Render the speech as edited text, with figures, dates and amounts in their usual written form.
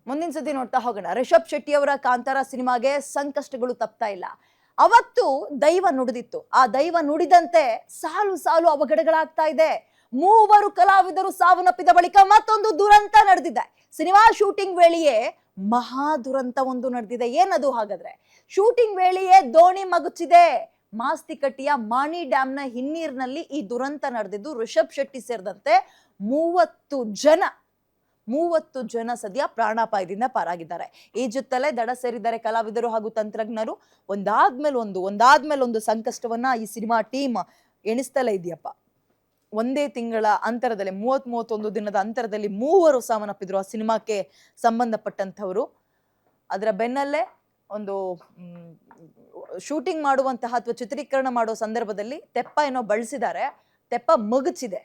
ಮುಂದಿನ ಸತಿ ನೋಡ್ತಾ ಹೋಗೋಣ. ರಿಷಬ್ ಶೆಟ್ಟಿ ಅವರ ಕಾಂತಾರ ಸಿನಿಮಾಗೆ ಸಂಕಷ್ಟಗಳು ತಪ್ತಾ ಇಲ್ಲ. ಅವತ್ತು ದೈವ ನುಡಿದಿತ್ತು. ಆ ದೈವ ನುಡಿದಂತೆ ಸಾಲು ಸಾಲು ಅವಘಡಗಳಾಗ್ತಾ ಇದೆ. ಮೂವರು ಕಲಾವಿದರು ಸಾವನ್ನಪ್ಪಿದ ಬಳಿಕ ಮತ್ತೊಂದು ದುರಂತ ನಡೆದಿದೆ. ಸಿನಿಮಾ ಶೂಟಿಂಗ್ ವೇಳೆಯೇ ಮಹಾ ದುರಂತ ಒಂದು ನಡೆದಿದೆ. ಏನದು ಹಾಗಾದ್ರೆ? ಶೂಟಿಂಗ್ ವೇಳೆಯೇ ದೋಣಿ ಮಗುಚಿದೆ. ಮಾಸ್ತಿಕಟ್ಟಿಯ ಮಾಣಿ ಡ್ಯಾಂನ ಹಿನ್ನೀರಿನಲ್ಲಿ ಈ ದುರಂತ ನಡೆದಿದ್ದು ರಿಷಬ್ ಶೆಟ್ಟಿ ಸೇರಿದಂತೆ 30 ಜನ ಸದ್ಯ ಪ್ರಾಣಾಪಾಯದಿಂದ ಪಾರಾಗಿದ್ದಾರೆ. ಈ ಜೊತೆಲೆ ದಡ ಸೇರಿದ್ದಾರೆ ಕಲಾವಿದರು ಹಾಗೂ ತಂತ್ರಜ್ಞರು. ಒಂದಾದ್ಮೇಲೆ ಒಂದು ಸಂಕಷ್ಟವನ್ನ ಈ ಸಿನಿಮಾ ಟೀಮ್ ಎಣಿಸ್ತಲೇ ಇದೆಯಪ್ಪ. ಒಂದೇ ತಿಂಗಳ ಅಂತರದಲ್ಲಿ 31 ದಿನದ ಅಂತರದಲ್ಲಿ 3 ಸಾವನ್ನಪ್ಪಿದ್ರು ಆ ಸಿನಿಮಾಕ್ಕೆ ಸಂಬಂಧಪಟ್ಟಂತವರು. ಅದರ ಬೆನ್ನಲ್ಲೇ ಒಂದು ಶೂಟಿಂಗ್ ಮಾಡುವಂತಹ ಅಥವಾ ಚಿತ್ರೀಕರಣ ಮಾಡೋ ಸಂದರ್ಭದಲ್ಲಿ ತೆಪ್ಪ ಏನೋ ಬಳಸಿದ್ದಾರೆ. ತೆಪ್ಪ ಮಗುಚಿದೆ.